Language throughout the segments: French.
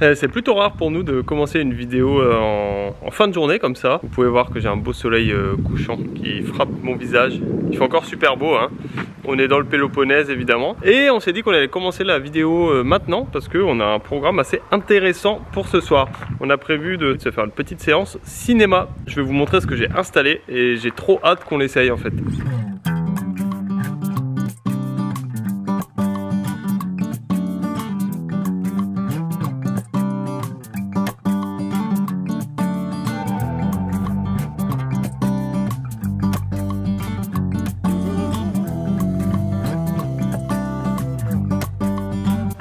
C'est plutôt rare pour nous de commencer une vidéo en fin de journée comme ça. Vous pouvez voir que j'ai un beau soleil couchant qui frappe mon visage. Il fait encore super beau, hein. On est dans le Péloponnèse évidemment. Et on s'est dit qu'on allait commencer la vidéo maintenant parce qu'on a un programme assez intéressant pour ce soir. On a prévu de se faire une petite séance cinéma. Je vais vous montrer ce que j'ai installé et j'ai trop hâte qu'on l'essaye en fait.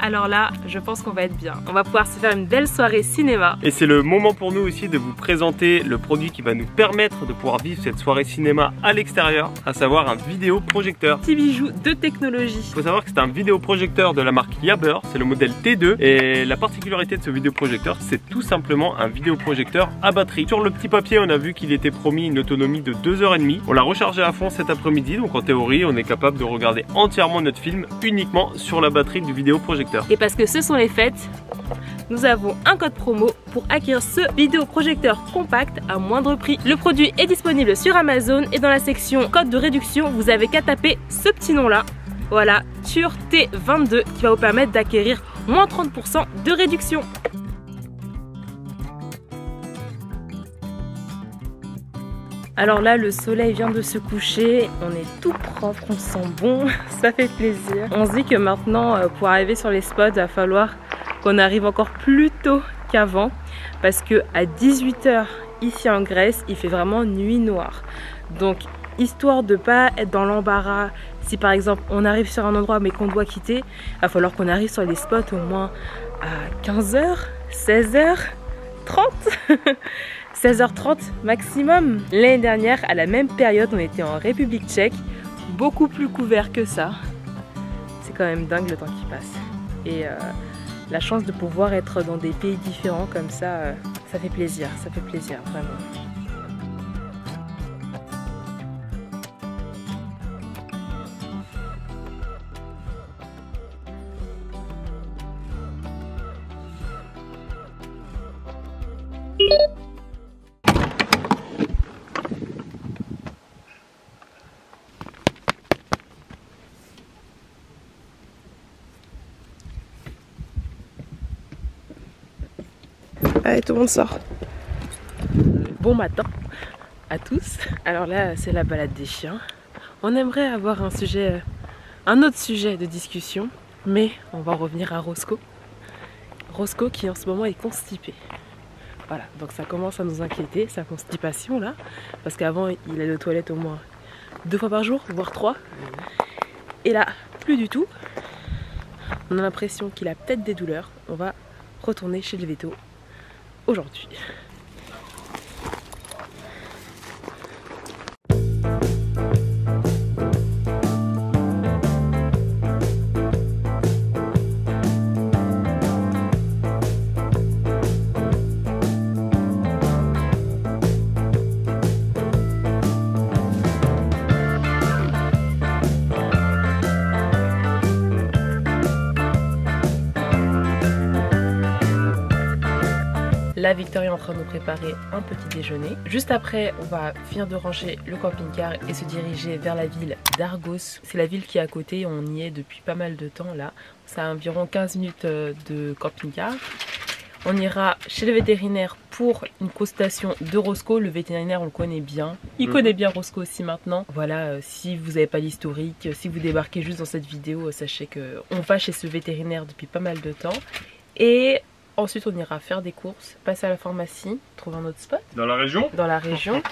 Alors là, je pense qu'on va être bien. On va pouvoir se faire une belle soirée cinéma. Et c'est le moment pour nous aussi de vous présenter le produit qui va nous permettre de pouvoir vivre cette soirée cinéma à l'extérieur, à savoir un vidéoprojecteur. Petit bijou de technologie. Il faut savoir que c'est un vidéoprojecteur de la marque Yaber, c'est le modèle T2. Et la particularité de ce vidéoprojecteur, c'est tout simplement un vidéoprojecteur à batterie. Sur le petit papier, on a vu qu'il était promis une autonomie de 2h30. On l'a rechargé à fond cet après-midi, donc en théorie, on est capable de regarder entièrement notre film uniquement sur la batterie du vidéoprojecteur. Et parce que ce sont les fêtes, nous avons un code promo pour acquérir ce vidéoprojecteur compact à moindre prix. Le produit est disponible sur Amazon et dans la section code de réduction, vous avez qu'à taper ce petit nom là. Voilà, TURT22 qui va vous permettre d'acquérir moins 30% de réduction. Alors là, le soleil vient de se coucher, on est tout propre, on sent bon, ça fait plaisir. On se dit que maintenant, pour arriver sur les spots, il va falloir qu'on arrive encore plus tôt qu'avant. Parce que à 18 h ici en Grèce, il fait vraiment nuit noire. Donc, histoire de ne pas être dans l'embarras, si par exemple on arrive sur un endroit mais qu'on doit quitter, il va falloir qu'on arrive sur les spots au moins à 15 h, 16 h, 30 16h30 maximum. L'année dernière, à la même période, on était en République tchèque, beaucoup plus couvert que ça. C'est quand même dingue le temps qui passe. Et la chance de pouvoir être dans des pays différents comme ça, ça fait plaisir vraiment. Allez, tout le monde sort. Bon matin à tous. Alors là, c'est la balade des chiens. On aimerait avoir un autre sujet de discussion, mais on va revenir à Roscoe. Roscoe qui en ce moment est constipé. Voilà, donc ça commence à nous inquiéter, sa constipation là, parce qu'avant il allait aux toilettes au moins 2 fois par jour, voire 3. Et là, plus du tout. On a l'impression qu'il a peut-être des douleurs. On va retourner chez le véto aujourd'hui. Là, Victoria est en train de nous préparer un petit déjeuner. Juste après, on va finir de ranger le camping-car et se diriger vers la ville d'Argos. C'est la ville qui est à côté, on y est depuis pas mal de temps là. Ça a environ 15 minutes de camping-car. On ira chez le vétérinaire pour une consultation de Roscoe. Le vétérinaire, on le connaît bien. Il connaît bien Roscoe aussi maintenant. Voilà, si vous n'avez pas l'historique, si vous débarquez juste dans cette vidéo, sachez qu'on va chez ce vétérinaire depuis pas mal de temps. Et ensuite, on ira faire des courses, passer à la pharmacie, trouver un autre spot. Dans la région ? Dans la région.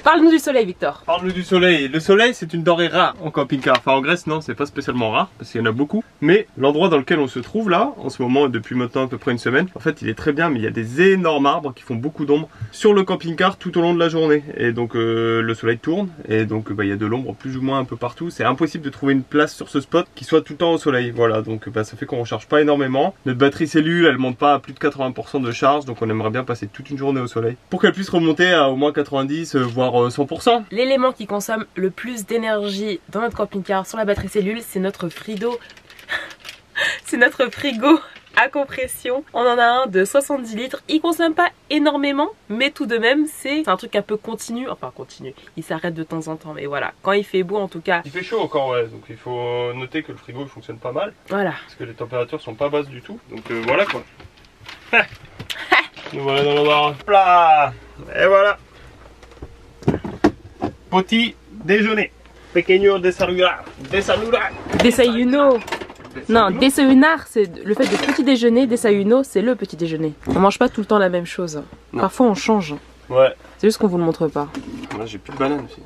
Parle-nous du soleil, Victor. Parle-nous du soleil. Le soleil, c'est une denrée rare en camping-car. Enfin, en Grèce, non, c'est pas spécialement rare, parce qu'il y en a beaucoup. Mais l'endroit dans lequel on se trouve là, en ce moment, depuis maintenant à peu près une semaine, en fait, il est très bien, mais il y a des énormes arbres qui font beaucoup d'ombre sur le camping-car tout au long de la journée. Et donc, le soleil tourne, et donc, il y a de l'ombre plus ou moins un peu partout. C'est impossible de trouver une place sur ce spot qui soit tout le temps au soleil. Voilà, donc, ça fait qu'on recharge pas énormément. Notre batterie cellule, elle monte pas à plus de 80% de charge, donc on aimerait bien passer toute une journée au soleil pour qu'elle puisse remonter à au moins 90, voire 100%. L'élément qui consomme le plus d'énergie dans notre camping-car sur la batterie cellule, c'est notre frigo. C'est notre frigo à compression. On en a un de 70 litres. Il consomme pas énormément, mais tout de même, c'est un truc un peu continu. Enfin, continu. Il s'arrête de temps en temps, mais voilà. Quand il fait beau, en tout cas. Il fait chaud encore, ouais. Donc il faut noter que le frigo il fonctionne pas mal. Voilà. Parce que les températures sont pas basses du tout. Donc voilà quoi. Nous voilà dans l'endroit. Plat. Et voilà. Petit déjeuner. Pequeño desayunar. Desayunar. Desayuno. Non, desayunar, c'est le fait de petit déjeuner. Desayuno, c'est le petit déjeuner. On mange pas tout le temps la même chose. Non. Parfois, on change. Ouais. C'est juste qu'on vous le montre pas. Moi j'ai plus de banane aussi.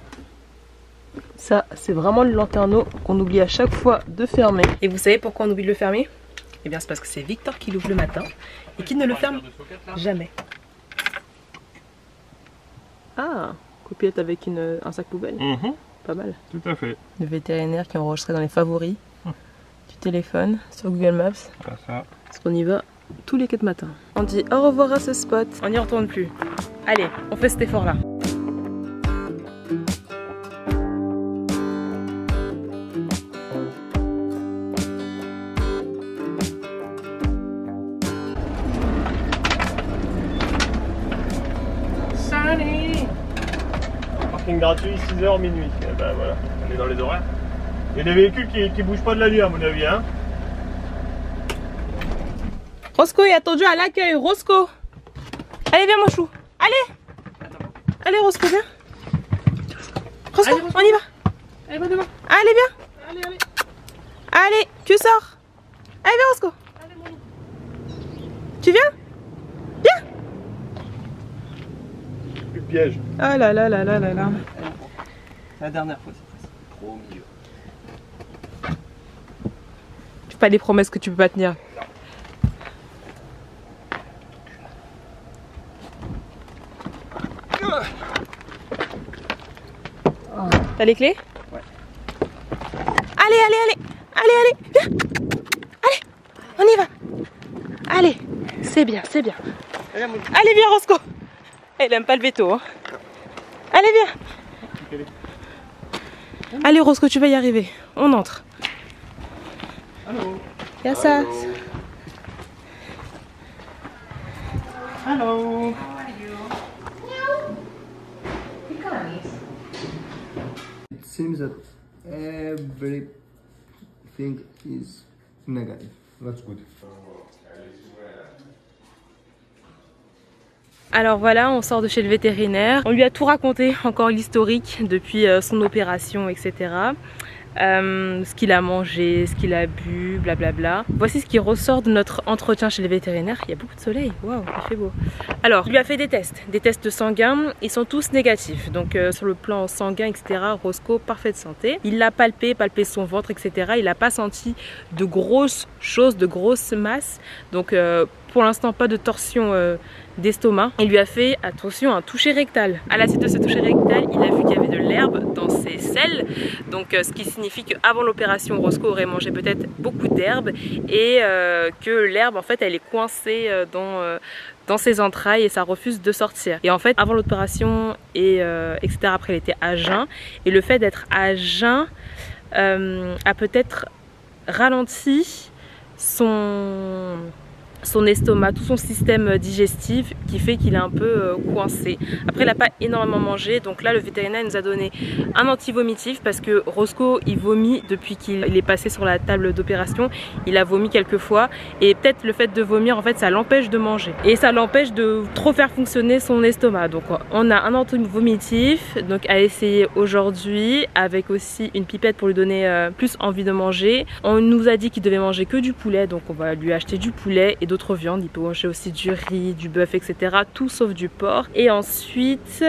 Ça, c'est vraiment le lanterneau qu'on oublie à chaque fois de fermer. Et vous savez pourquoi on oublie de le fermer? Eh bien, c'est parce que c'est Victor qui l'ouvre le matin et qui ne le ferme jamais. Ah, copiette avec un sac poubelle. Pas mal. Tout à fait. Le vétérinaire qui est enregistré dans les favoris du téléphone sur Google Maps. Pas ça. Parce qu'on y va tous les 4 matins. On dit au revoir à ce spot. On n'y retourne plus. Allez, on fait cet effort-là. Parking gratuit, 6h, minuit. Et ben voilà, on est dans les horaires. Il y a des véhicules qui bougent pas de la nuit à mon avis, hein. Roscoe est attendu à l'accueil. Roscoe. Allez, viens mon chou. Allez. Allez Roscoe, viens. Roscoe, allez, Roscoe, on y va. Allez, va devant. Allez, viens. Allez, allez. Allez, tu sors. Allez, viens Roscoe. Allez, mon loup. Tu viens? Viens. Plus de piège. Ah là là là là là là. La dernière fois, c'est trop au milieu. Tu fais pas des promesses que tu peux pas tenir. T'as les clés? Ouais. Allez, allez, allez. Allez, allez. Viens. Allez. On y va. Allez. C'est bien, c'est bien. Allez, viens Roscoe. Elle aime pas le veto. Hein. Allez, viens. Allez Roscoe, tu vas y arriver. On entre. Allô. Il y a ça. Hello. It seems that everything is negative. That's good. Alors voilà, on sort de chez le vétérinaire. On lui a tout raconté, encore l'historique depuis son opération, etc. Ce qu'il a mangé, ce qu'il a bu, blablabla. Voici ce qui ressort de notre entretien chez le vétérinaire. Il y a beaucoup de soleil, waouh, il fait beau. Alors, il lui a fait des tests sanguins, ils sont tous négatifs. Donc sur le plan sanguin, etc., Roscoe, parfaite santé. Il l'a palpé son ventre, etc. Il n'a pas senti de grosses choses, de grosses masses. Donc pour l'instant, pas de torsion d'estomac. Il lui a fait, attention, un toucher rectal. À la suite de ce toucher rectal, il a vu qu'il y avait de l'herbe dans ses selles. Donc ce qui signifie qu'avant l'opération, Roscoe aurait mangé peut-être beaucoup d'herbe et que l'herbe, en fait, elle est coincée dans ses entrailles et ça refuse de sortir. Et en fait, avant l'opération et etc., après, il était à jeun. Et le fait d'être à jeun a peut-être ralenti son estomac, tout son système digestif qui fait qu'il est un peu coincé. Après il n'a pas énormément mangé, donc là le vétérinaire nous a donné un anti-vomitif parce que Roscoe il vomit depuis qu'il est passé sur la table d'opération. Il a vomi quelques fois et peut-être le fait de vomir en fait ça l'empêche de manger et ça l'empêche de trop faire fonctionner son estomac. Donc on a un anti-vomitif donc à essayer aujourd'hui avec aussi une pipette pour lui donner plus envie de manger. On nous a dit qu'il devait manger que du poulet, donc on va lui acheter du poulet et d'autres viandes. Il peut manger aussi du riz, du bœuf, etc. Tout sauf du porc. Et ensuite,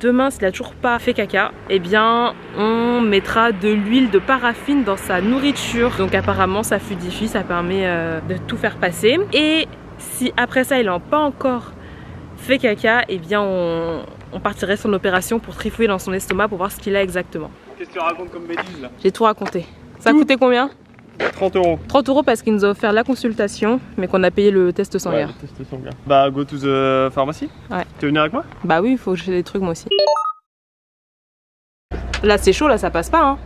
demain, s'il n'a toujours pas fait caca, eh bien, on mettra de l'huile de paraffine dans sa nourriture. Donc apparemment, ça fluidifie, ça permet de tout faire passer. Et si après ça, il n'a pas encore fait caca, eh bien, on partirait son opération pour trifouiller dans son estomac pour voir ce qu'il a exactement. Qu'est-ce que tu racontes comme bêtise là? J'ai tout raconté. Ça a coûté combien? 30 €. 30 € parce qu'il nous a offert la consultation, mais qu'on a payé le test sanguin. Ouais, le test sanguin. Bah, go to the pharmacy. Ouais. Tu veux venir avec moi? Bah oui, il faut que j'ai des trucs moi aussi. Là, c'est chaud, là, ça passe pas, hein.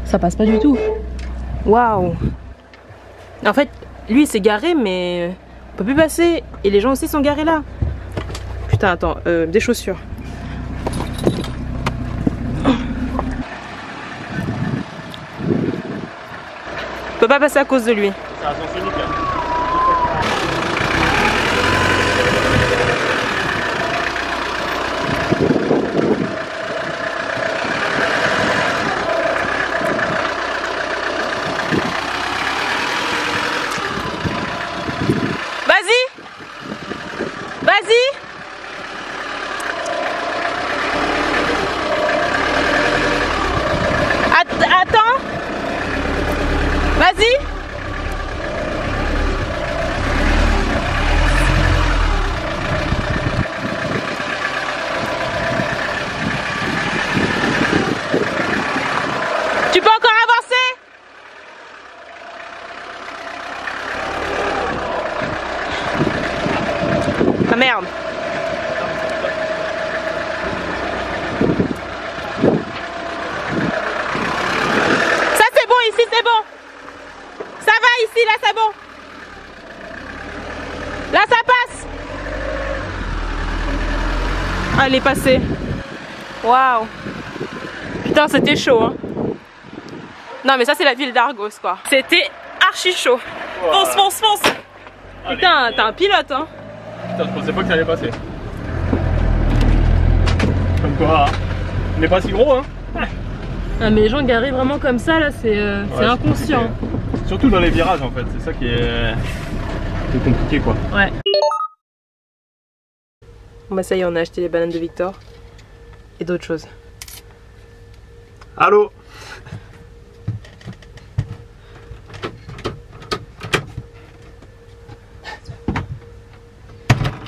Ça passe pas du tout. Waouh. En fait, lui il s'est garé mais on peut plus passer. Et les gens aussi sont garés là. Putain, attends, des chaussures. On peut pas passer à cause de lui. C'est un sens unique. Attends. Vas-y. Tu peux encore avancer. Ah merde. Ici c'est bon. Ça va ici, là c'est bon. Là ça passe. Ah, elle est passée. Waouh. Putain, c'était chaud hein. Non mais ça c'est la ville d'Argos quoi. C'était archi chaud. Wow. Fonce. Allez. Putain, t'es un pilote hein. Putain, je pensais pas que ça allait passer. Comme quoi, on n'est pas si gros hein. Ah, mais les gens garés vraiment comme ça là, c'est inconscient. Surtout dans les virages en fait, c'est ça qui est compliqué quoi. Ouais. Bon bah ça y est, on a acheté les bananes de Victor et d'autres choses. Allô.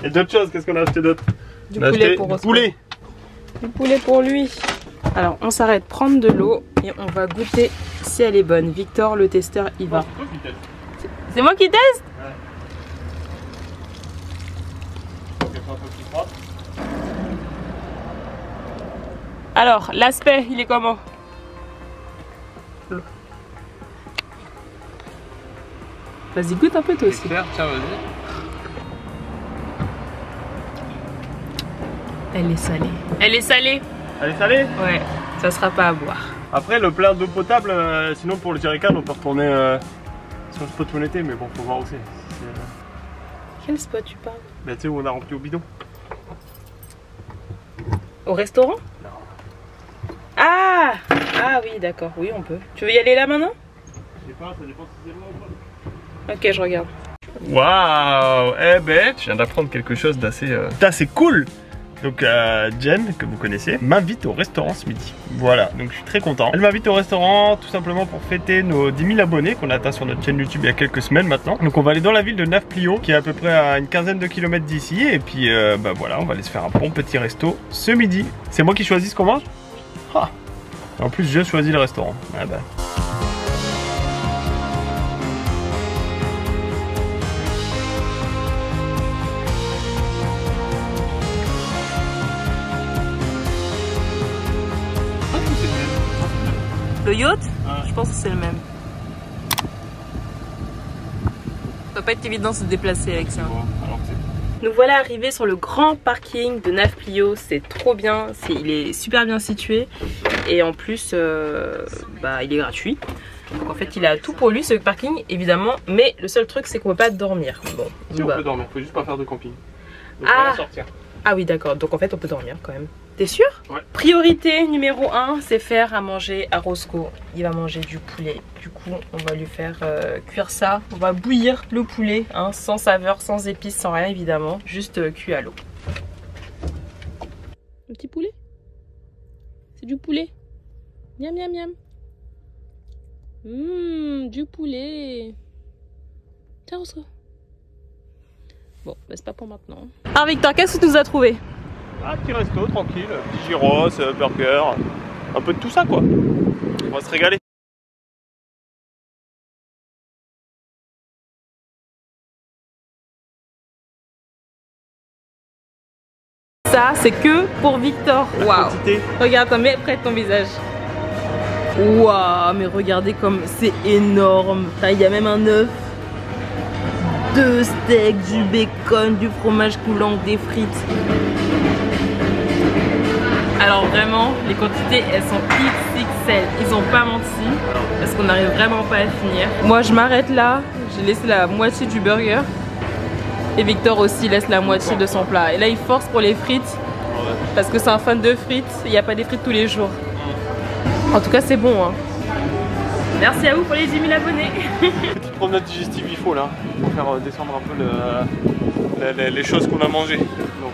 Et d'autres choses, qu'est-ce qu'on a acheté d'autre? Du poulet pour Roscoe. Du poulet pour lui. Alors on s'arrête prendre de l'eau et on va goûter si elle est bonne. Victor le testeur il va. C'est moi qui teste? Ouais. Alors l'aspect il est comment? Vas-y goûte un peu toi aussi. Tiens, vas-y. Elle est salée. Elle est salée? Elle est salée? Ouais, ça sera pas à boire. Après le plein d'eau potable, sinon pour le jerrycan on peut retourner sur le spot où on était, mais bon faut voir aussi. Quel spot tu parles? Bah tu sais où on a rempli au bidon. Au restaurant? Non. Ah oui d'accord, oui on peut. Tu veux y aller là maintenant? Je sais pas, ça dépend si c'est loin ou pas. Ok je regarde. Waouh. Eh ben, je viens d'apprendre quelque chose d'assez cool. Donc Jen, que vous connaissez, m'invite au restaurant ce midi. Voilà, donc je suis très content. Elle m'invite au restaurant tout simplement pour fêter nos 10 000 abonnés qu'on a atteint sur notre chaîne YouTube il y a quelques semaines maintenant. Donc on va aller dans la ville de Nafplio, qui est à peu près à une quinzaine de kilomètres d'ici. Et puis bah voilà, on va aller se faire un bon petit resto ce midi. C'est moi qui choisis ce qu'on mange? Ah. En plus je choisis le restaurant. Ah bah. Le yacht? Je pense que c'est le même. Ça va pas être évident de se déplacer avec ça. Nous voilà arrivés sur le grand parking de Nafplio, c'est trop bien, il est super bien situé et en plus bah, il est gratuit. Donc en fait il a tout pour lui ce parking évidemment, mais le seul truc c'est qu'on peut pas dormir. Bon, si on peut dormir, faut juste pas faire de camping. Donc ah. On va sortir. Ah oui d'accord, donc en fait on peut dormir quand même. T'es sûr? Ouais. Priorité numéro 1, c'est faire à manger à Roscoe. Il va manger du poulet. Du coup, on va lui faire cuire ça. On va bouillir le poulet, hein, sans saveur, sans épices, sans rien évidemment. Juste cuit à l'eau. Le petit poulet? C'est du poulet. Miam miam miam. Du poulet. Tiens Roscoe. Bon, bah, c'est pas pour maintenant. Alors Victor, qu'est-ce que tu nous as trouvé? Un petit resto tranquille, petit gyros, burger, un peu de tout ça quoi. On va se régaler. Ça c'est que pour Victor. Waouh. Regarde, attends, mets près de ton visage. Waouh, mais regardez comme c'est énorme. Il y a même un œuf. 2 steaks, du bacon, du fromage coulant, des frites. Alors vraiment, les quantités elles sont XXL, ils ont pas menti parce qu'on n'arrive vraiment pas à finir. Moi je m'arrête là, j'ai laissé la moitié du burger et Victor aussi laisse la moitié de son plat. Et là il force pour les frites parce que c'est un fan de frites, il n'y a pas des frites tous les jours. En tout cas c'est bon hein. Merci à vous pour les 10 000 abonnés. Petite promenade digestive il faut là, pour faire descendre un peu les choses qu'on a mangées. Donc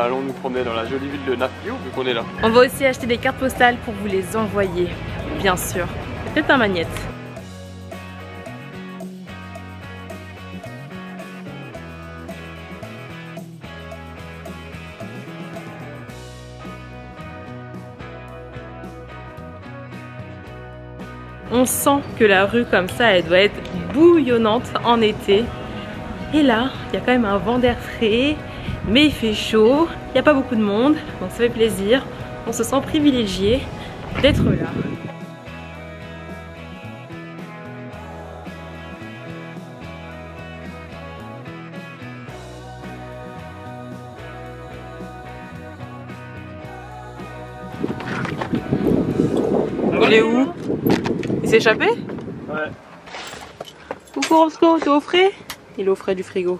allons nous promener dans la jolie ville de Nafplio vu qu'on est là. On va aussi acheter des cartes postales pour vous les envoyer, bien sûr. Peut-être un magnète. On sent que la rue comme ça, elle doit être bouillonnante en été. Et là, il y a quand même un vent d'air frais, mais il fait chaud, il n'y a pas beaucoup de monde, donc ça fait plaisir. On se sent privilégié d'être là. Il est où? Il s'est échappé? Ouais. Coucou Roscoe, t'es au frais? Il est au frais du frigo.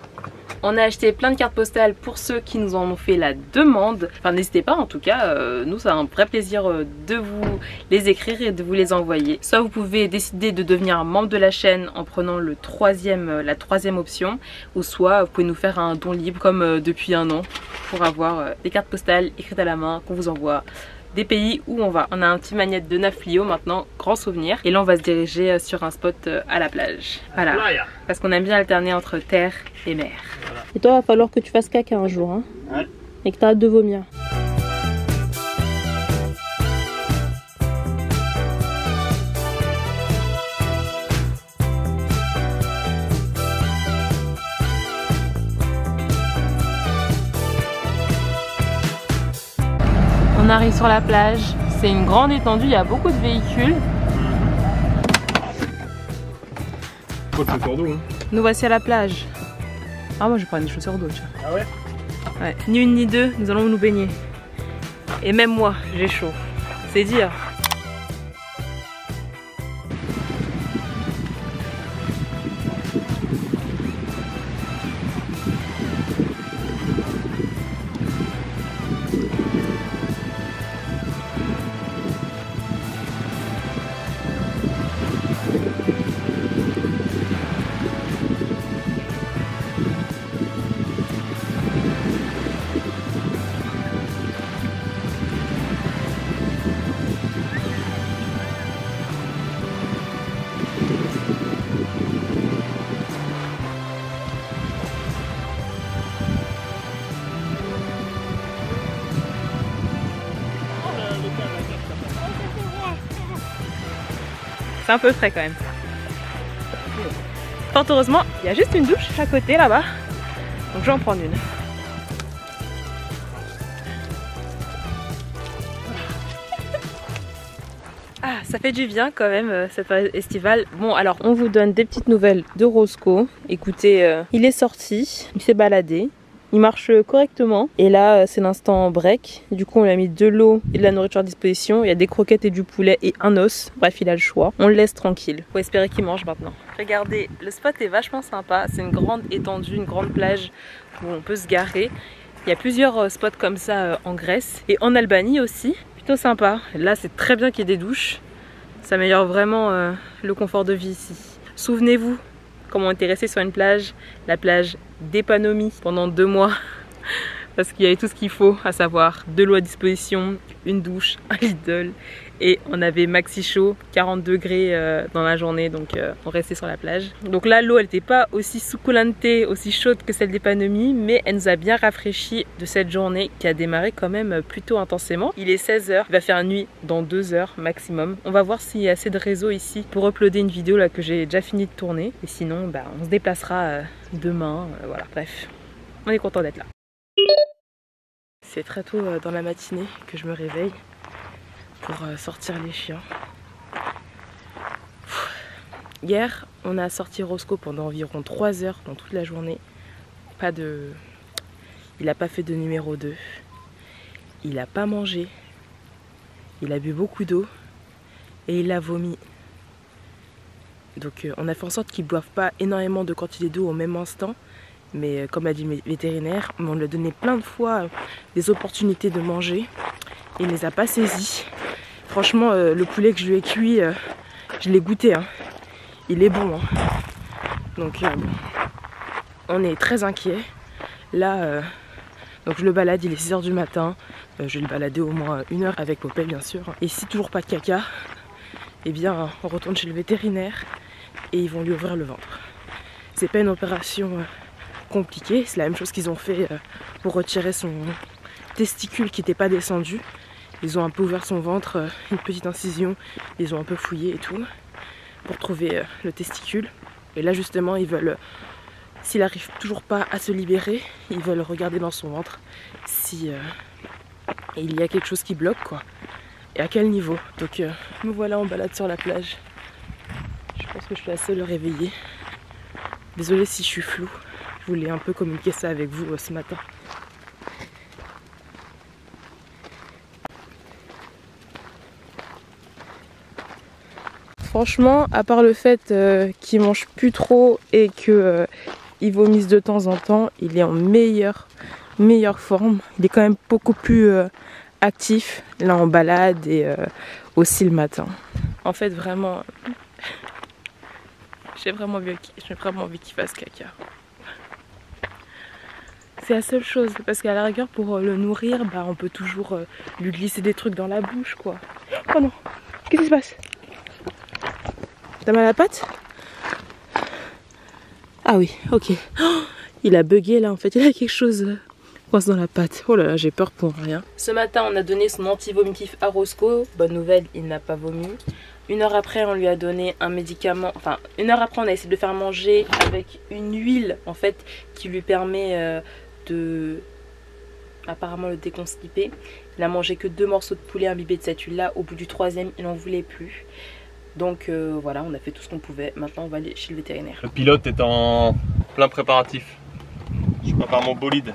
On a acheté plein de cartes postales pour ceux qui nous en ont fait la demande. Enfin n'hésitez pas en tout cas, nous ça a un vrai plaisir de vous les écrire et de vous les envoyer. Soit vous pouvez décider de devenir membre de la chaîne en prenant la troisième option, ou soit vous pouvez nous faire un don libre comme depuis un an pour avoir des cartes postales écrites à la main qu'on vous envoie des pays où on va. On a un petit magnète de Nafplio maintenant, grand souvenir. Et là on va se diriger sur un spot à la plage. Voilà. Parce qu'on aime bien alterner entre terre et mer. Voilà. Et toi, il va falloir que tu fasses caca un jour. Hein, ouais. Et que tu arrêtes de vomir. On arrive sur la plage, c'est une grande étendue, il y a beaucoup de véhicules. Faut de chaussures d'eau. Hein. Nous voici à la plage. Ah moi je vais prendre des chaussures d'eau. Ah ouais? Ouais. Ni une ni deux, nous allons nous baigner. Et même moi, j'ai chaud. C'est dire. C'est un peu frais quand même. Fort heureusement, il y a juste une douche à côté là-bas. Donc je vais en prendre une. Ah, ça fait du bien quand même cette période estivale. Bon alors on vous donne des petites nouvelles de Roscoe. Écoutez, il est sorti, il s'est baladé. Il marche correctement et là c'est l'instant break. Du coup on lui a mis de l'eau et de la nourriture à disposition. Il y a des croquettes et du poulet et un os. Bref il a le choix. On le laisse tranquille. Faut espérer qu'il mange maintenant. Regardez, le spot est vachement sympa. C'est une grande étendue, une grande plage où on peut se garer. Il y a plusieurs spots comme ça en Grèce et en Albanie aussi. Plutôt sympa. Là c'est très bien qu'il y ait des douches. Ça améliore vraiment le confort de vie ici. Souvenez-vous comment on était resté sur une plage, la plage d'Epanomi pendant 2 mois parce qu'il y avait tout ce qu'il faut, à savoir de l'eau à disposition, une douche, un Lidl et on avait maxi chaud, 40 degrés dans la journée, donc on restait sur la plage. Donc là l'eau elle n'était pas aussi succulente, aussi chaude que celle d'Epanomi, mais elle nous a bien rafraîchi de cette journée qui a démarré quand même plutôt intensément. Il est 16 h, il va faire nuit dans 2 heures maximum. On va voir s'il y a assez de réseau ici pour uploader une vidéo là que j'ai déjà fini de tourner, et sinon bah, on se déplacera demain, voilà, bref, on est content d'être là. C'est très tôt dans la matinée que je me réveille pour sortir les chiens. Hier, On a sorti Roscoe pendant environ 3 heures dans toute la journée. Il n'a pas fait de numéro 2. Il n'a pas mangé. Il a bu beaucoup d'eau. Et il a vomi. Donc on a fait en sorte qu'il ne boive pas énormément de quantité d'eau au même instant. Mais comme a dit le vétérinaire, on lui a donné plein de fois des opportunités de manger. Il ne les a pas saisies. Franchement, le poulet que je lui ai cuit, je l'ai goûté. Hein. Il est bon. Hein. Donc on est très inquiet. Là, donc je le balade, il est 6 h du matin. Je vais le balader au moins 1 heure avec Popeye bien sûr. Et si toujours pas de caca, eh bien on retourne chez le vétérinaire et ils vont lui ouvrir le ventre. C'est pas une opération compliquée, c'est la même chose qu'ils ont fait pour retirer son testicule qui n'était pas descendu. Ils ont un peu ouvert son ventre, une petite incision, ils ont un peu fouillé et tout pour trouver le testicule. Et là justement ils veulent, s'il n'arrive toujours pas à se libérer, ils veulent regarder dans son ventre si il y a quelque chose qui bloque quoi. Et à quel niveau. Donc me voilà en balade sur la plage. Je pense que je suis la seule réveillée. Désolée si je suis floue. Je voulais un peu communiquer ça avec vous ce matin. Franchement, à part le fait qu'il mange plus trop et qu'il vomisse de temps en temps, il est en meilleure forme. Il est quand même beaucoup plus actif là en balade et aussi le matin. En fait, vraiment, j'ai vraiment envie qu'il fasse caca. C'est la seule chose, parce qu'à la rigueur, pour le nourrir, bah, on peut toujours lui glisser des trucs dans la bouche, quoi. Oh non, qu'est-ce qui se passe? T'as mal à la patte? Ah oui, ok. Oh, il a bugué là, en fait, il a quelque chose coincé dans la patte. Oh là là, j'ai peur pour rien. Ce matin, on a donné son anti-vomitif à Roscoe. Bonne nouvelle, il n'a pas vomi. 1 heure après, on lui a donné un médicament. Enfin, 1 heure après, on a essayé de le faire manger avec une huile, en fait, qui lui permet apparemment le déconstiper. Il a mangé que 2 morceaux de poulet imbibés de cette huile là. Au bout du 3e, il n'en voulait plus. Donc voilà, on a fait tout ce qu'on pouvait. Maintenant on va aller chez le vétérinaire. Le pilote est en plein préparatif. Je prépare mon bolide.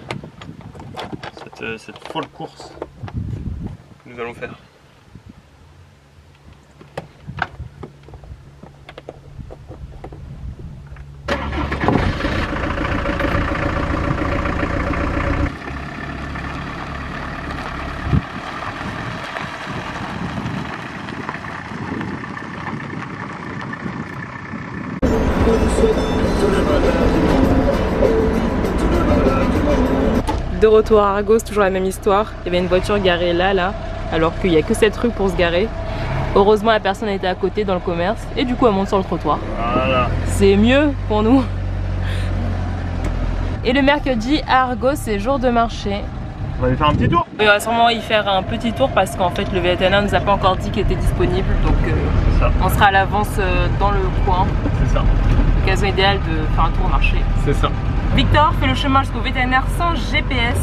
Cette folle course que nous allons faire. De retour à Argos, toujours la même histoire. Il y avait une voiture garée là, alors qu'il n'y a que cette rue pour se garer. Heureusement, la personne était à côté dans le commerce et du coup, elle monte sur le trottoir. Voilà. C'est mieux pour nous. Et le mercredi à Argos, c'est jour de marché. On va aller faire un petit tour. On va sûrement y faire un petit tour parce qu'en fait, le vétérinaire nous a pas encore dit qu'il était disponible. Donc, on sera à l'avance dans le coin. C'est ça. L'occasion idéale de faire un tour au marché. C'est ça. Victor fait le chemin jusqu'au vétérinaire sans GPS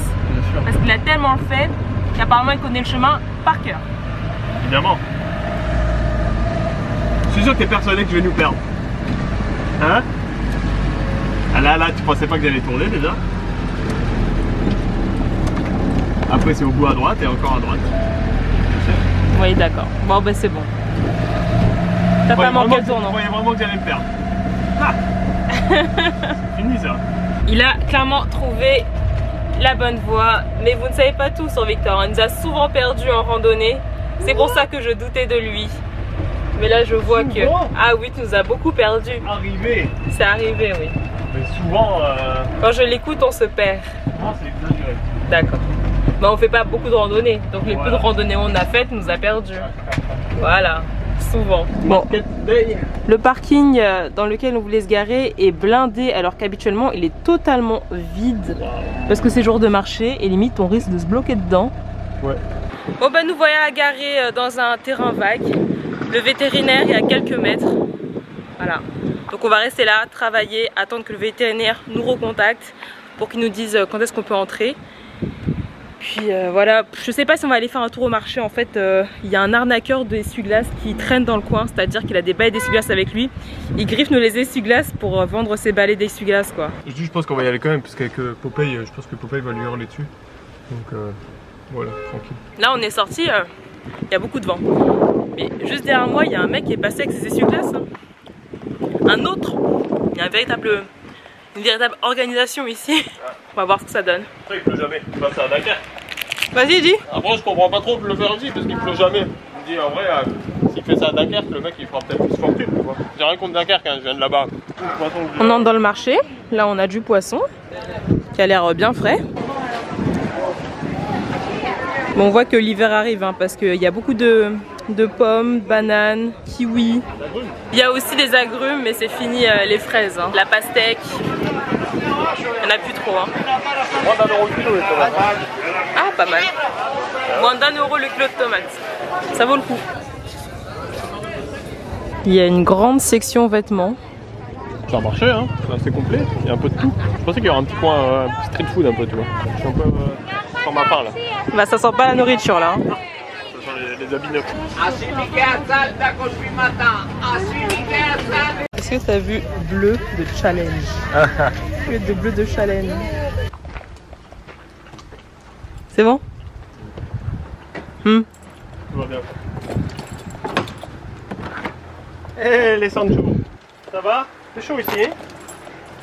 parce qu'il a tellement fait qu'apparemment il connaît le chemin par cœur. Évidemment. Je suis sûr que t'es persuadé que je vais nous perdre. Hein? Ah là, tu pensais pas que j'allais tourner déjà? Après c'est au bout à droite et encore à droite. Oui d'accord. Bon ben c'est bon. T'as pas manqué le tournant. Vous croyez vraiment que j'allais me perdre? Ah. C'est fini ça. Il a clairement trouvé la bonne voie, mais vous ne savez pas tout sur Victor. Il nous a souvent perdus en randonnée. C'est pour ça que je doutais de lui. Mais là, je vois que... Ah oui, tu nous as beaucoup perdus. Arrivé. C'est arrivé, oui. Mais souvent... Quand je l'écoute, on se perd. Non, c'est exagéré. D'accord. Mais on fait pas beaucoup de randonnées. Donc les peu de randonnées qu'on a faites nous a perdus. Voilà. Souvent. Bon, le parking dans lequel on voulait se garer est blindé alors qu'habituellement il est totalement vide parce que c'est jour de marché et limite on risque de se bloquer dedans. Ouais. Bon bah nous voilà garés dans un terrain vague. Le vétérinaire est à quelques mètres. Voilà. Donc on va rester là, travailler, attendre que le vétérinaire nous recontacte pour qu'il nous dise quand est-ce qu'on peut entrer. Puis voilà, je sais pas si on va aller faire un tour au marché. En fait, il y a un arnaqueur d'essuie-glace qui traîne dans le coin, c'est-à-dire qu'il a des balais d'essuie-glace avec lui. Il griffe nous les essuie-glaces pour vendre ses balais d'essuie-glace, quoi. Je pense qu'on va y aller quand même, parce qu'avec Popeye, je pense que Popeye va lui hurler dessus. Donc voilà, tranquille. Là, on est sorti, il y a beaucoup de vent. Mais juste derrière moi, il y a un mec qui est passé avec ses essuie-glaces. Un autre. Il y a une véritable organisation ici. On va voir ce que ça donne. Après, il pleut jamais. Enfin, c'est à Dunkerque. Vas-y, dis. Après, je comprends pas trop de le faire ici parce qu'il pleut jamais. Je dis en vrai, s'il fait ça à Dunkerque, le mec il fera peut-être plus fortune. J'ai rien contre Dunkerque, hein, je viens de là-bas. On entre dans le marché. Là, on a du poisson qui a l'air bien frais. Bon, on voit que l'hiver arrive hein, parce qu'il y a beaucoup de pommes, bananes, kiwis. Il y a aussi des agrumes, mais c'est fini les fraises. Hein. La pastèque. Il n'y en a plus trop. Hein. Moins d'1 euro le kilo les tomates. Ah, pas mal. Moins d'1 euro le kilo de tomates. Ça vaut le coup. Il y a une grande section vêtements. C'est un marché, hein. C'est assez complet. Il y a un peu de tout. Je pensais qu'il y aurait un petit coin street food un peu, tu vois. Je suis un peu sur ma faim là. Bah, ça sent pas la nourriture là. Hein. Ça sent les habits neufs. Est-ce que tu as vu bleu de challenge? De bleu de challenge. C'est bon? Tout va bien. Eh les Sancho, ça va? C'est chaud ici, hein?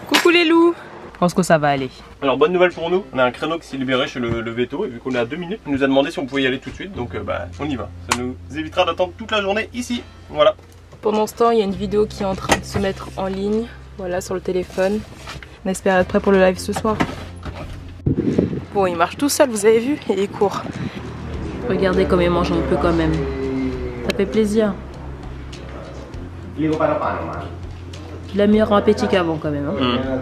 Coucou les loups! Je pense que ça va aller. Alors bonne nouvelle pour nous, on a un créneau qui s'est libéré chez le veto et vu qu'on est à 2 minutes, il nous a demandé si on pouvait y aller tout de suite, donc bah on y va. Ça nous évitera d'attendre toute la journée ici, voilà. Pendant ce temps, il y a une vidéo qui est en train de se mettre en ligne, voilà, sur le téléphone. On espère être prêt pour le live ce soir. Bon, il marche tout seul, vous avez vu, il est court. Regardez comme il mange un peu quand même. Ça fait plaisir. Il a meilleur appétit qu'avant quand même. Hein.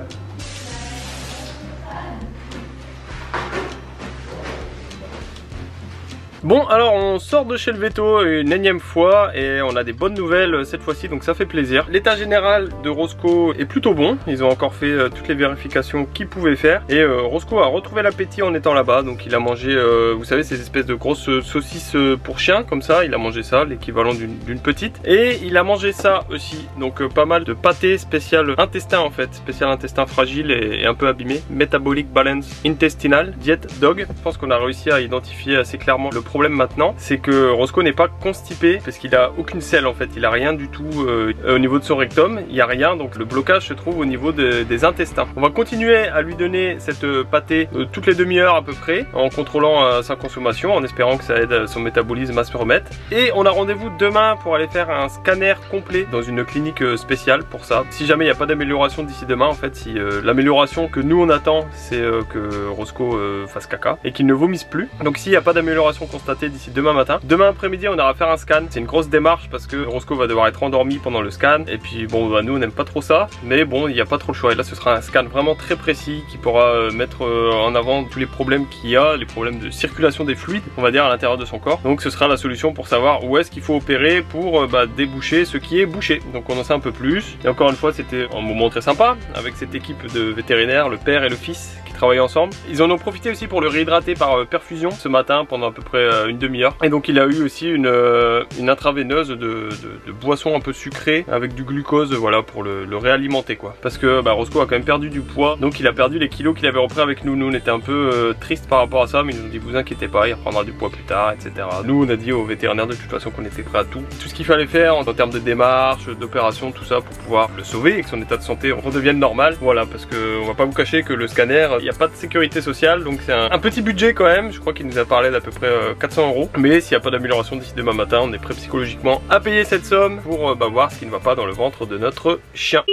Bon alors on sort de chez le veto une énième fois et on a des bonnes nouvelles cette fois-ci, donc ça fait plaisir. L'état général de Roscoe est plutôt bon, ils ont encore fait toutes les vérifications qu'ils pouvaient faire et Roscoe a retrouvé l'appétit en étant là-bas, donc il a mangé vous savez ces espèces de grosses saucisses pour chiens comme ça, il a mangé ça, l'équivalent d'une petite, et il a mangé ça aussi, donc pas mal de pâté spécial intestin en fait, spécial intestin fragile et un peu abîmé, Metabolic Balance Intestinal Diet Dog. Je pense qu'on a réussi à identifier assez clairement le problème maintenant, c'est que Roscoe n'est pas constipé parce qu'il a aucune selle en fait, il a rien du tout au niveau de son rectum, il n'y a rien, donc le blocage se trouve au niveau des intestins. On va continuer à lui donner cette pâtée toutes les demi-heures à peu près, en contrôlant sa consommation, en espérant que ça aide son métabolisme à se remettre. Et on a rendez-vous demain pour aller faire un scanner complet dans une clinique spéciale pour ça. Si jamais il n'y a pas d'amélioration d'ici demain, en fait, si l'amélioration que nous on attend, c'est que Roscoe fasse caca et qu'il ne vomisse plus. Donc s'il n'y a pas d'amélioration constatée d'ici demain matin, demain après-midi on ira faire un scan. C'est une grosse démarche parce que Roscoe va devoir être endormi pendant le scan et puis bon bah, nous on n'aime pas trop ça, mais bon il n'y a pas trop le choix. Et là ce sera un scan vraiment très précis qui pourra mettre en avant tous les problèmes qu'il y a, les problèmes de circulation des fluides on va dire à l'intérieur de son corps. Donc ce sera la solution pour savoir où est-ce qu'il faut opérer pour déboucher ce qui est bouché. Donc on en sait un peu plus et encore une fois c'était un moment très sympa avec cette équipe de vétérinaires, le père et le fils qui travaillent ensemble. Ils en ont profité aussi pour le réhydrater par perfusion ce matin pendant à peu près une demi-heure, et donc il a eu aussi une intraveineuse de boisson un peu sucrée avec du glucose, voilà, pour le réalimenter quoi, parce que Roscoe a quand même perdu du poids, donc il a perdu les kilos qu'il avait repris avec nous. Nous on était un peu triste par rapport à ça, mais ils nous ont dit vous inquiétez pas, il reprendra du poids plus tard, etc. Nous on a dit aux vétérinaires de toute façon qu'on était prêts à tout ce qu'il fallait faire en termes de démarches, d'opérations, tout ça pour pouvoir le sauver et que son état de santé redevienne normal, voilà, parce que on va pas vous cacher que le scanner, il n'y a pas de sécurité sociale, donc c'est un petit budget quand même. Je crois qu'il nous a parlé d'à peu près 400 €, mais s'il n'y a pas d'amélioration d'ici demain matin, on est prêt psychologiquement à payer cette somme pour voir ce qui ne va pas dans le ventre de notre chien.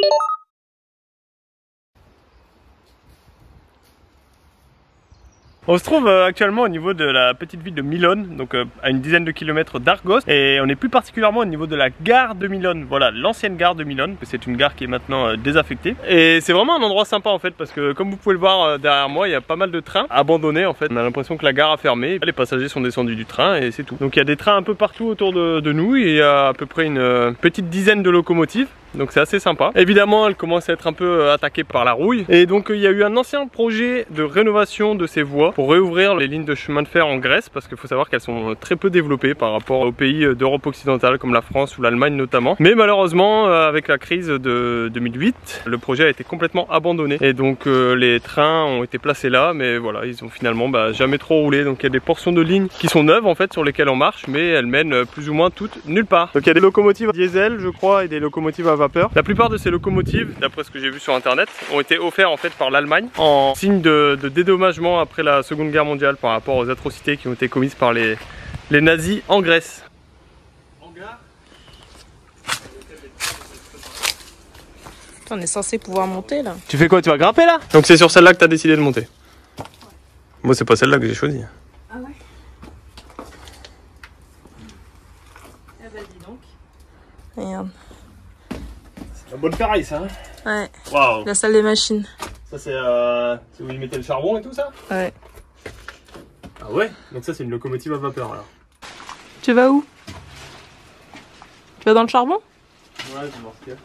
On se trouve actuellement au niveau de la petite ville de Milone, donc à une dizaine de kilomètres d'Argos, et on est plus particulièrement au niveau de la gare de Milone, voilà, l'ancienne gare de Milone, c'est une gare qui est maintenant désaffectée. Et c'est vraiment un endroit sympa en fait, parce que comme vous pouvez le voir derrière moi, il y a pas mal de trains abandonnés en fait. On a l'impression que la gare a fermé, les passagers sont descendus du train et c'est tout. Donc il y a des trains un peu partout autour de nous, et il y a à peu près une petite dizaine de locomotives. donc c'est assez sympa. Évidemment elle commence à être un peu attaquée par la rouille et donc il y a eu un ancien projet de rénovation de ces voies pour réouvrir les lignes de chemin de fer en Grèce, parce qu'il faut savoir qu'elles sont très peu développées par rapport aux pays d'Europe occidentale comme la France ou l'Allemagne notamment. Mais malheureusement avec la crise de 2008, le projet a été complètement abandonné et donc les trains ont été placés là, mais voilà, ils ont finalement jamais trop roulé. Donc il y a des portions de lignes qui sont neuves en fait sur lesquelles on marche, mais elles mènent plus ou moins toutes nulle part. Donc il y a des locomotives diesel je crois et des locomotives à vapeur. La plupart de ces locomotives, d'après ce que j'ai vu sur internet, ont été offertes en fait par l'Allemagne en signe de dédommagement après la Seconde Guerre mondiale par rapport aux atrocités qui ont été commises par les nazis en Grèce. On est censé pouvoir monter là. Tu fais quoi? Tu vas grimper là? Donc c'est sur celle-là que tu as décidé de monter? Moi c'est pas celle-là que j'ai choisie. Ah ouais? Eh ben dis donc. Regarde. C'est la bonne ferraille ça, hein? Ouais. Waouh. La salle des machines. Ça c'est où ils mettaient le charbon et tout ça? Ouais. Ah ouais? Donc ça c'est une locomotive à vapeur alors. Tu vas où? Tu vas dans le charbon? Ouais, je vais voir ce qu'il y a.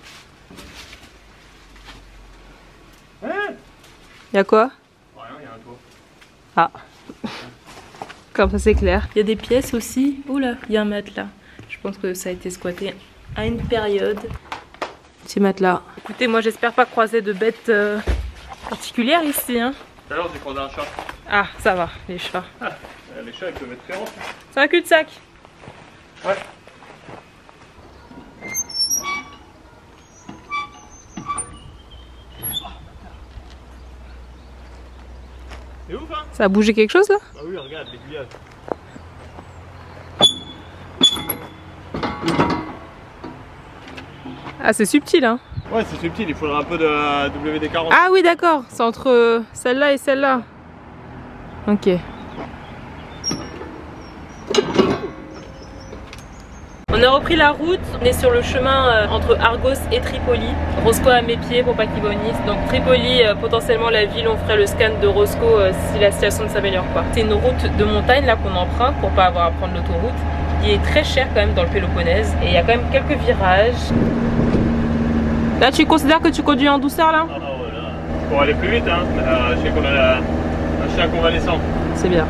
Y'a quoi? Rien, il y a un toit. Ah. Comme ça c'est clair. Il y a des pièces aussi. Oula, il y a un matelas. Je pense que ça a été squatté à une période. Petit matelas. Écoutez, moi j'espère pas croiser de bêtes particulières ici. Hein. Tout à l'heure j'ai croisé un chat. Ah, ça va, les chats. Ah, les chats ils peuvent être féroces. C'est un cul-de-sac. Ouais. C'est ouf hein? Ça a bougé quelque chose là? Bah oui, regarde les gouillages. Ah, c'est subtil hein? Ouais, c'est subtil, il faudra un peu de WD-40. Ah oui, d'accord, c'est entre celle-là et celle-là. Ok. On a repris la route, on est sur le chemin entre Argos et Tripoli. Roscoe à mes pieds pour pas qu'il vomisse. Donc Tripoli, potentiellement la ville, on ferait le scan de Roscoe si la situation ne s'améliore pas. C'est une route de montagne là qu'on emprunte pour pas avoir à prendre l'autoroute, qui est très chère quand même dans le Péloponnèse. Et il y a quand même quelques virages. Là tu considères que tu conduis en douceur là? Ah non, voilà. Pour aller plus vite, hein. Je sais qu'on a un chien convalescent. C'est bien.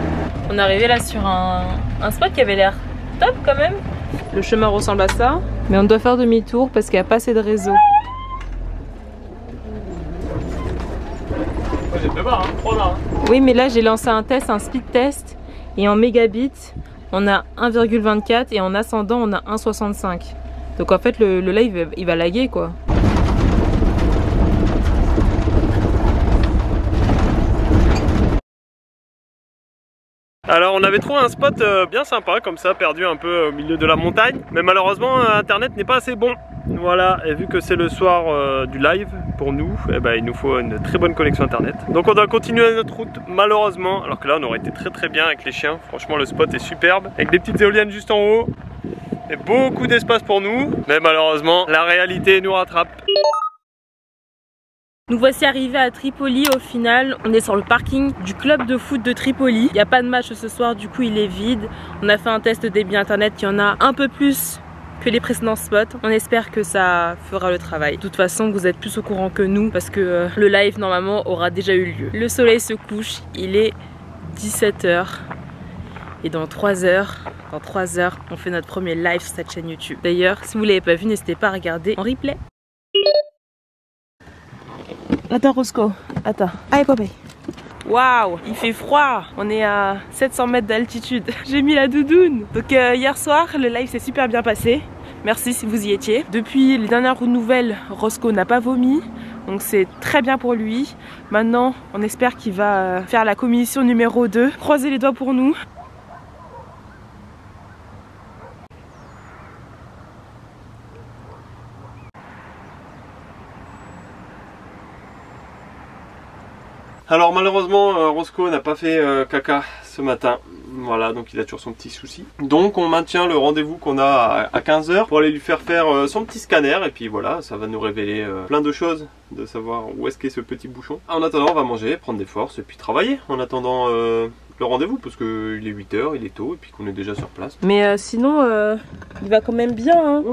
On est arrivé là sur un spot qui avait l'air top quand même. Le chemin ressemble à ça, mais on doit faire demi-tour parce qu'il n'y a pas assez de réseau. J'ai 2 barres, hein, 3 barres. Hein. Oui, mais là j'ai lancé un test, un speed test, et en mégabits, on a 1,24 et en ascendant, on a 1,65. Donc en fait, le live, il va laguer quoi. Alors on avait trouvé un spot bien sympa comme ça, perdu un peu au milieu de la montagne, mais malheureusement internet n'est pas assez bon. Voilà, et vu que c'est le soir du live pour nous, eh ben, il nous faut une très bonne connexion internet. Donc on doit continuer notre route malheureusement, alors que là on aurait été très bien avec les chiens. Franchement le spot est superbe, avec des petites éoliennes juste en haut et beaucoup d'espace pour nous, mais malheureusement la réalité nous rattrape. Nous voici arrivés à Tripoli au final. On est sur le parking du club de foot de Tripoli. Il n'y a pas de match ce soir, du coup il est vide. On a fait un test débit internet, il y en a un peu plus que les précédents spots. On espère que ça fera le travail. De toute façon, vous êtes plus au courant que nous parce que le live normalement aura déjà eu lieu. Le soleil se couche, il est 17 h. Et dans 3 heures, on fait notre premier live sur cette chaîne YouTube. D'ailleurs, si vous ne l'avez pas vu, n'hésitez pas à regarder en replay. Attends Roscoe, attends. Allez Popeye. Waouh, il fait froid. On est à 700 mètres d'altitude. J'ai mis la doudoune. Donc hier soir, le live s'est super bien passé. Merci si vous y étiez. Depuis les dernières nouvelles, Roscoe n'a pas vomi. Donc c'est très bien pour lui. Maintenant, on espère qu'il va faire la commission numéro 2. Croisez les doigts pour nous. Alors malheureusement Roscoe n'a pas fait caca ce matin, voilà, donc il a toujours son petit souci. Donc on maintient le rendez-vous qu'on a à 15 h pour aller lui faire son petit scanner et puis voilà, ça va nous révéler plein de choses, de savoir où est-ce qu'est ce petit bouchon. En attendant on va manger, prendre des forces et puis travailler en attendant le rendez-vous parce qu'il est 8 h, il est tôt et puis qu'on est déjà sur place. Mais sinon il va quand même bien hein.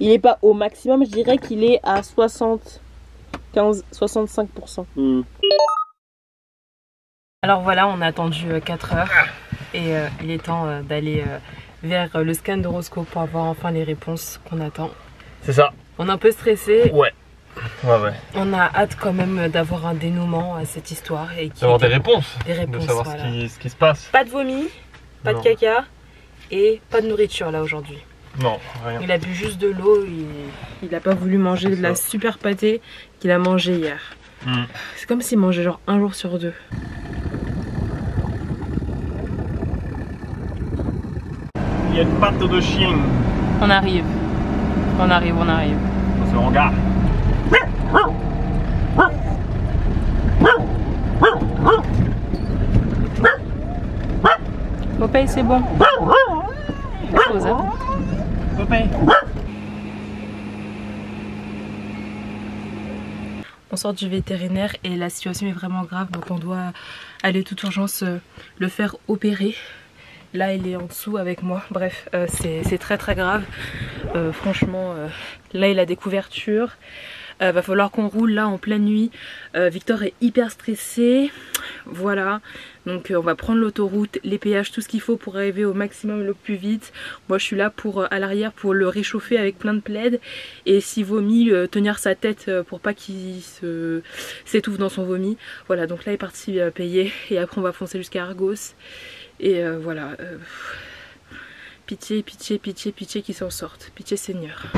Il est pas au maximum, je dirais qu'il est à 65%. Alors voilà, on a attendu 4 heures et il est temps d'aller vers le scan de Roscoe pour avoir enfin les réponses qu'on attend. C'est ça. On est un peu stressé. Ouais. On a hâte quand même d'avoir un dénouement à cette histoire. D'avoir des réponses. Des réponses, de savoir voilà. ce qui se passe. Pas de vomi, pas de caca et pas de nourriture là aujourd'hui. Non, rien. Il a bu juste de l'eau, il n'a pas voulu manger de la super pâtée qu'il a mangé hier. C'est comme s'il mangeait genre un jour sur 2. Il y a une patte de chien. On arrive. On arrive. On se regarde. Popeye, c'est bon. Popeye. On sort du vétérinaire et la situation est vraiment grave, donc on doit aller toute urgence le faire opérer. Là il est en dessous avec moi, bref c'est très grave. Franchement là il a des couvertures, va falloir qu'on roule là en pleine nuit. Victor est hyper stressé, voilà. Donc on va prendre l'autoroute, les péages, tout ce qu'il faut pour arriver au maximum le plus vite. Moi je suis là à l'arrière pour le réchauffer avec plein de plaids. Et s'il vomit, tenir sa tête pour pas qu'il s'étouffe dans son vomi. Voilà, donc là il est parti payer et après on va foncer jusqu'à Argos. Et voilà, pitié qu'il s'en sorte, pitié Seigneur.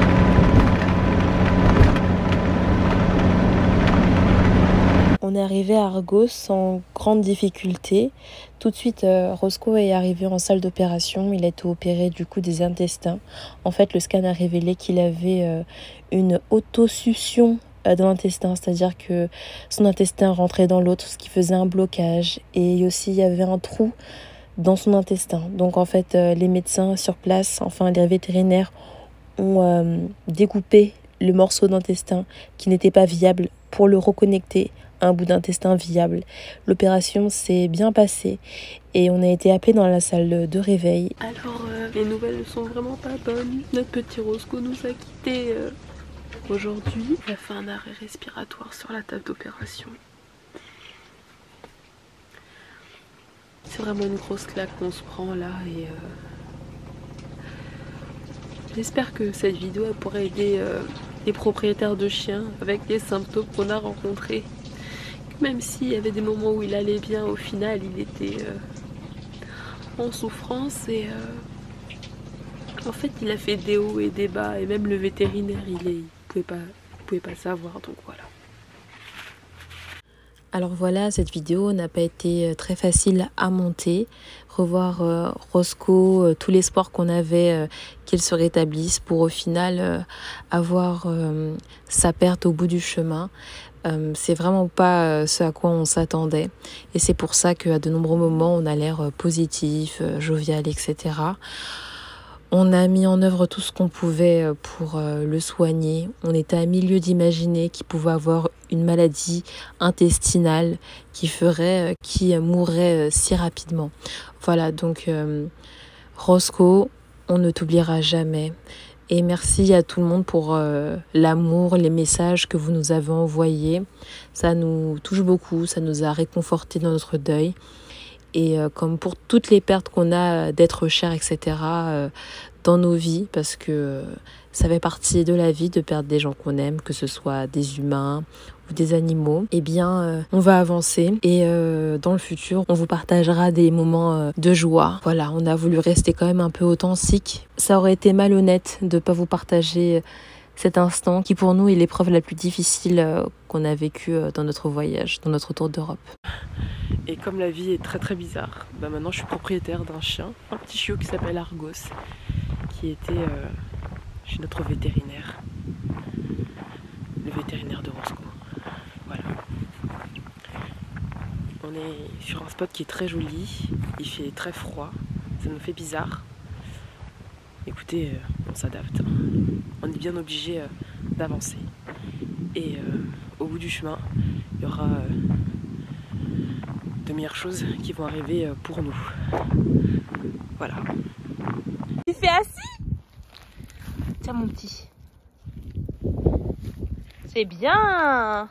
On est arrivé à Argos sans grande difficulté. Tout de suite, Roscoe est arrivé en salle d'opération. Il a été opéré du coup des intestins. En fait, le scan a révélé qu'il avait une autosuccion de l'intestin, c'est-à-dire que son intestin rentrait dans l'autre, ce qui faisait un blocage. Et aussi, il y avait un trou dans son intestin. Donc en fait, les médecins sur place, enfin les vétérinaires, ont découpé le morceau d'intestin qui n'était pas viable pour le reconnecter à un bout d'intestin viable. L'opération s'est bien passée et on a été appelé dans la salle de réveil. Alors les nouvelles ne sont vraiment pas bonnes. Notre petit Roscoe nous a quittés aujourd'hui. Il a fait un arrêt respiratoire sur la table d'opération. C'est vraiment une grosse claque qu'on se prend là et j'espère que cette vidéo elle pourrait aider les propriétaires de chiens avec les symptômes qu'on a rencontrés. Même s'il y avait des moments où il allait bien, au final il était en souffrance et en fait il a fait des hauts et des bas et même le vétérinaire il pouvait pas savoir, donc voilà. Alors voilà, cette vidéo n'a pas été très facile à monter. Revoir Roscoe, tout l'espoir qu'on avait qu'il se rétablisse pour au final avoir sa perte au bout du chemin. C'est vraiment pas ce à quoi on s'attendait. Et c'est pour ça qu'à de nombreux moments, on a l'air positif, jovial, etc. On a mis en œuvre tout ce qu'on pouvait pour le soigner. On était à milieu d'imaginer qu'il pouvait avoir une maladie intestinale qui mourrait si rapidement. Voilà, donc Roscoe, on ne t'oubliera jamais. Et merci à tout le monde pour l'amour, les messages que vous nous avez envoyés. Ça nous touche beaucoup, ça nous a réconfortés dans notre deuil. Et comme pour toutes les pertes qu'on a d'êtres chers, etc., dans nos vies, parce que ça fait partie de la vie de perdre des gens qu'on aime, que ce soit des humains ou des animaux, eh bien, on va avancer. Et dans le futur, on vous partagera des moments de joie. Voilà, on a voulu rester quand même un peu authentique. Ça aurait été malhonnête de ne pas vous partager cet instant qui pour nous est l'épreuve la plus difficile qu'on a vécue dans notre voyage, dans notre tour d'Europe. Et comme la vie est très bizarre, bah maintenant je suis propriétaire d'un chien, un petit chiot qui s'appelle Argos, qui était chez notre vétérinaire, le vétérinaire de Roscoe. Voilà. On est sur un spot qui est très joli, il fait très froid, ça nous fait bizarre. Écoutez, on s'adapte, on est bien obligé d'avancer. Et au bout du chemin, il y aura de meilleures choses qui vont arriver pour nous. Voilà. Tu fais assis? Tiens mon petit. C'est bien.